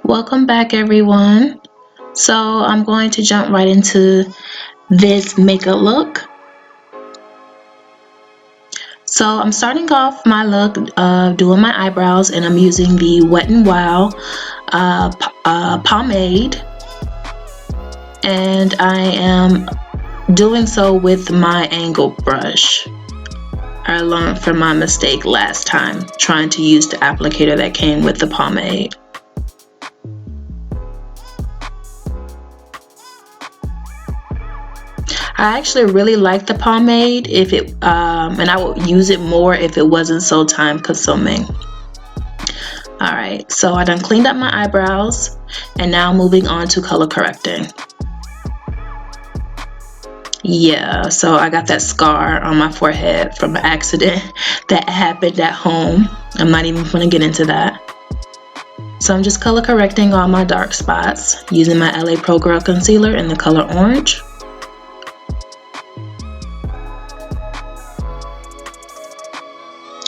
Welcome back, everyone. So I'm going to jump right into this makeup look. So I'm starting off my look doing my eyebrows, and I'm using the Wet n Wild pomade, and I am doing so with my angle brush. I learned from my mistake last time trying to use the applicator that came with the pomade. I actually really like the pomade and I would use it more if it wasn't so time consuming. Alright, so I done cleaned up my eyebrows, and now moving on to color correcting. Yeah, so I got that scar on my forehead from an accident that happened at home. I'm not even going to get into that. So I'm just color correcting all my dark spots using my LA Pro Girl concealer in the color orange.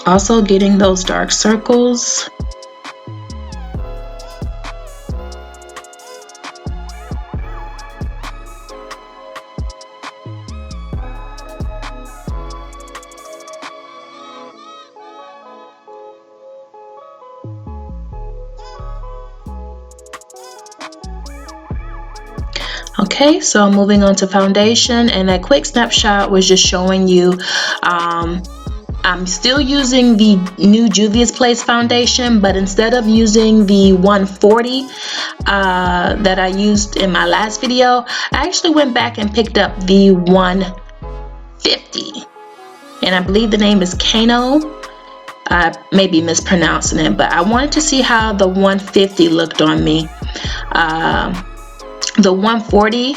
Also getting those dark circles. Okay, so moving on to foundation, and that quick snapshot was just showing you I'm still using the new Juvia's Place foundation, but instead of using the 140 that I used in my last video, I actually went back and picked up the 150, and I believe the name is Kano. I may be mispronouncing it, but I wanted to see how the 150 looked on me. The 140,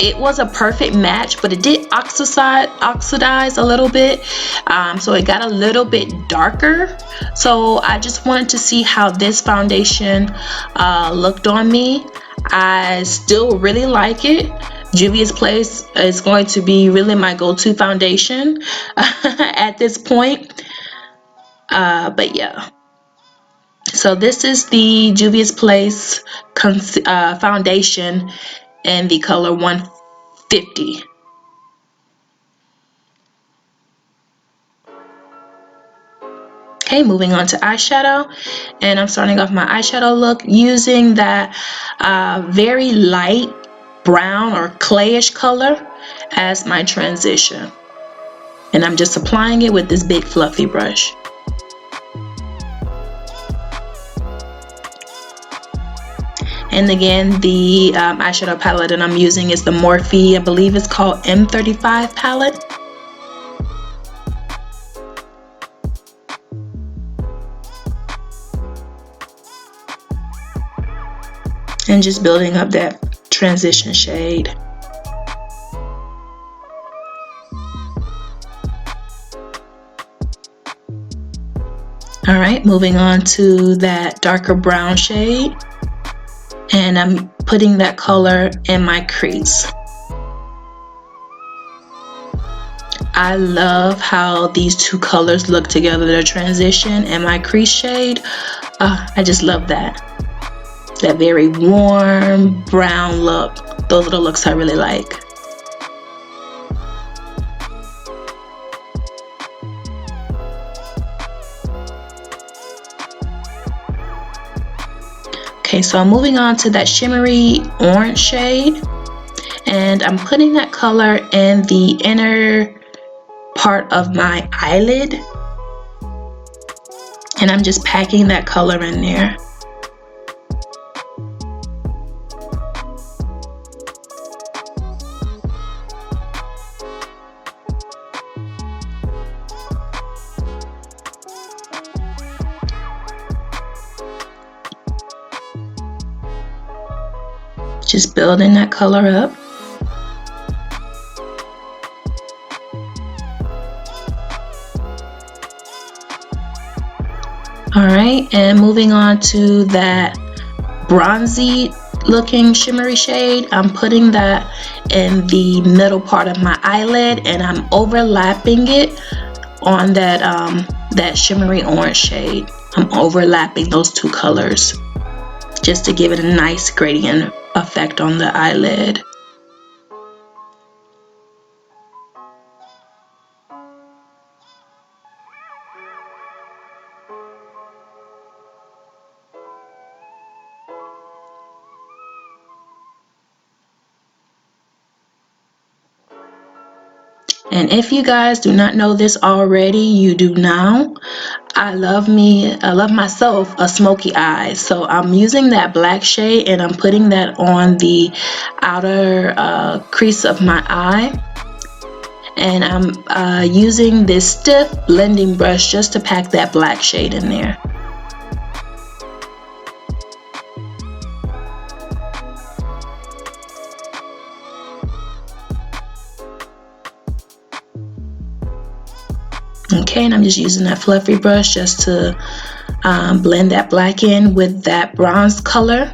it was a perfect match, but it did oxidize a little bit, so it got a little bit darker. So I just wanted to see how this foundation looked on me. I still really like it. Juvia's Place is going to be really my go-to foundation at this point, but yeah. So this is the Juvia's Place foundation in the color 150. Okay, moving on to eyeshadow, and I'm starting off my eyeshadow look using that very light brown or clayish color as my transition, and I'm just applying it with this big fluffy brush. And again, the eyeshadow palette that I'm using is the Morphe, I believe it's called M35 palette. And just building up that transition shade. Alright, moving on to that darker brown shade. And I'm putting that color in my crease. I love how these two colors look together, the transition and my crease shade. I just love that. That very warm brown look. Those are the looks I really like. Okay, so I'm moving on to that shimmery orange shade, and I'm putting that color in the inner part of my eyelid, and I'm just packing that color in there. Just building that color up. Alright, and moving on to that bronzy looking shimmery shade, I'm putting that in the middle part of my eyelid, and I'm overlapping it on that that shimmery orange shade. I'm overlapping those two colors. just to give it a nice gradient effect on the eyelid. And if you guys do not know this already, you do now. I love myself a smoky eye. So I'm using that black shade and I'm putting that on the outer crease of my eye. And I'm using this stiff blending brush just to pack that black shade in there. Okay, and I'm just using that fluffy brush just to blend that black in with that bronze color.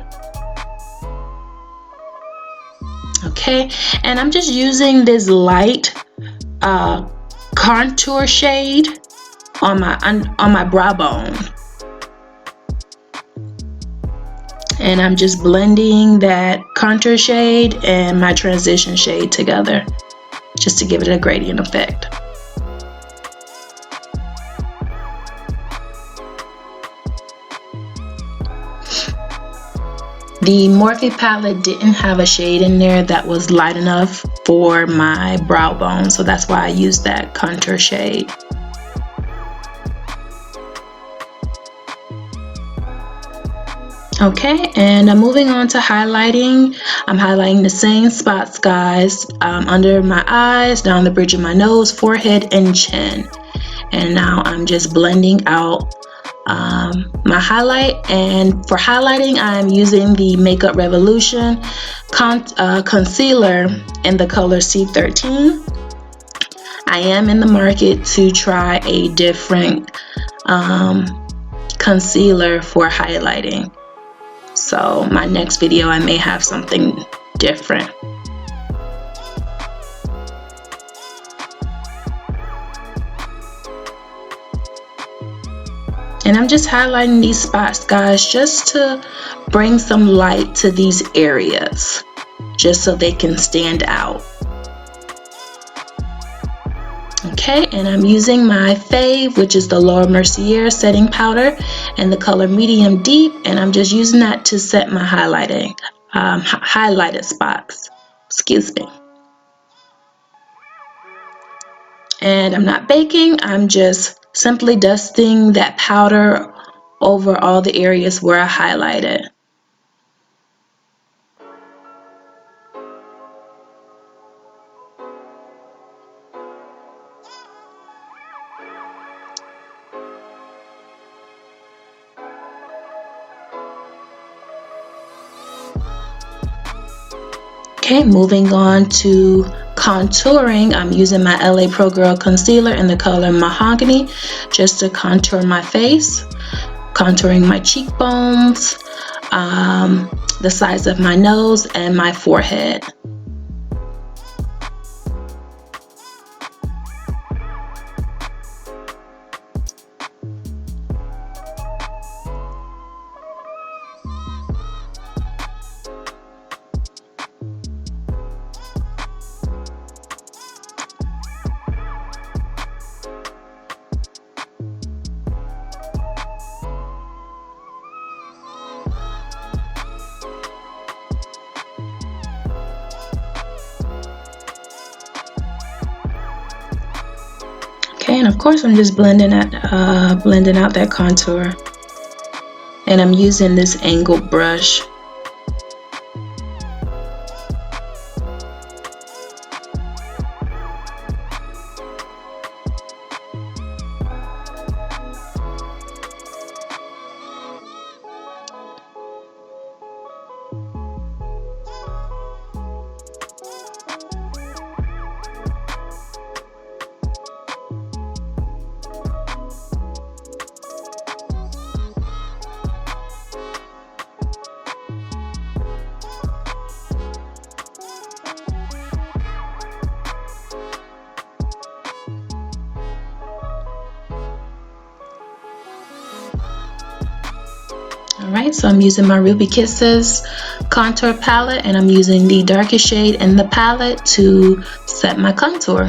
Okay, and I'm just using this light contour shade on my brow bone. And I'm just blending that contour shade and my transition shade together just to give it a gradient effect. The Morphe palette didn't have a shade in there that was light enough for my brow bone, so that's why I used that contour shade. Okay, and I'm moving on to highlighting. I'm highlighting the same spots, guys, under my eyes, down the bridge of my nose, forehead, and chin. And now I'm just blending out my highlight. And for highlighting, I'm using the Makeup Revolution concealer in the color C13. I am in the market to try a different concealer for highlighting. So my next video I may have something different. And I'm just highlighting these spots, guys, just to bring some light to these areas, just so they can stand out. Okay, and I'm using my fave, which is the Laura Mercier setting powder in the color medium deep, and I'm just using that to set my highlighted spots. Excuse me. And I'm not baking, I'm just simply dusting that powder over all the areas where I highlighted. Okay, moving on to contouring. I'm using my LA Pro Girl concealer in the color Mahogany just to contour my face, contouring my cheekbones, the sides of my nose, and my forehead. Okay, and of course I'm just blending out that contour, and I'm using this angled brush. Alright, so I'm using my Ruby Kisses contour palette, and I'm using the darkest shade in the palette to set my contour.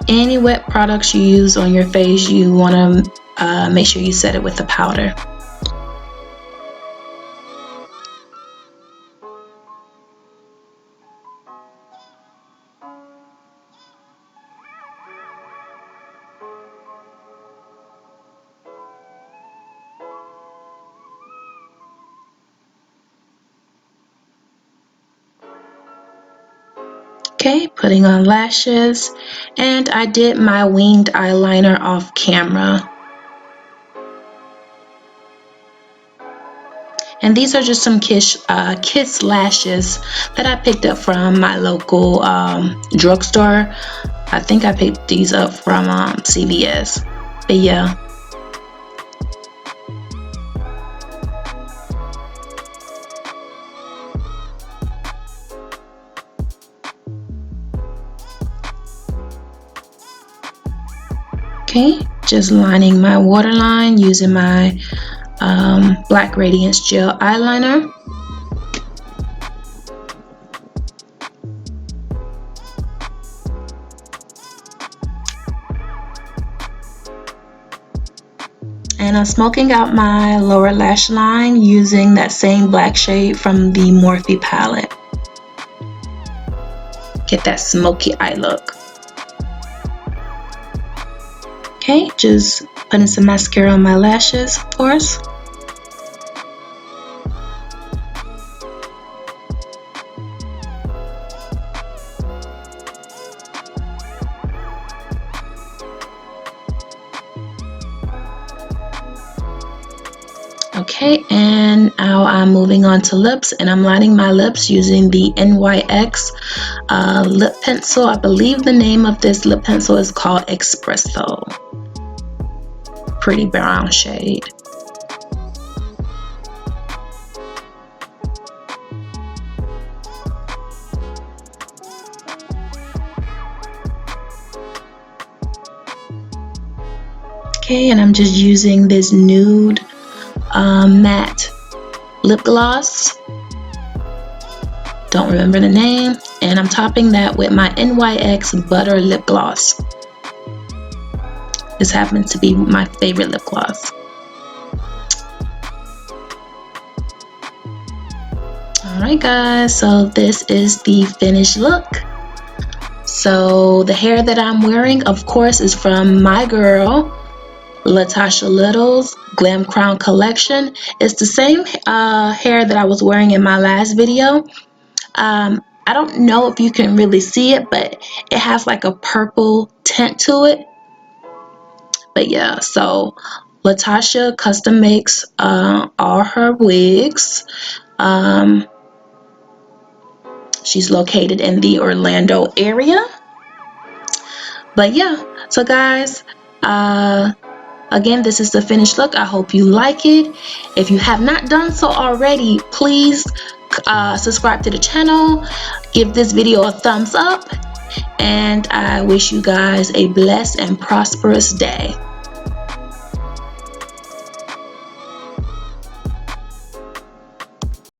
Any wet products you use on your face, you want to make sure you set it with the powder. Okay, putting on lashes, and I did my winged eyeliner off camera. And these are just some kiss lashes that I picked up from my local drugstore. I think I picked these up from CVS. But yeah. Okay, just lining my waterline using my Black Radiance Gel Eyeliner. And I'm smoking out my lower lash line using that same black shade from the Morphe palette. Get that smoky eye look. Okay, just putting some mascara on my lashes, of course. Okay, and now I'm moving on to lips, and I'm lining my lips using the NYX lip pencil. I believe the name of this lip pencil is called Espresso. Pretty brown shade. Okay, and I'm just using this nude matte lip gloss. Don't remember the name. And I'm topping that with my NYX Butter Lip Gloss. This happens to be my favorite lip gloss. Alright guys, so this is the finished look. So the hair that I'm wearing, of course, is from my girl, Latasha Little's Glam Crown collection. It's the same hair that I was wearing in my last video. I don't know if you can really see it, but it has like a purple tint to it. But yeah, so Latasha custom makes all her wigs. She's located in the Orlando area. But yeah, so guys, again, this is the finished look. I hope you like it. If you have not done so already, please subscribe to the channel, give this video a thumbs up, and I wish you guys a blessed and prosperous day.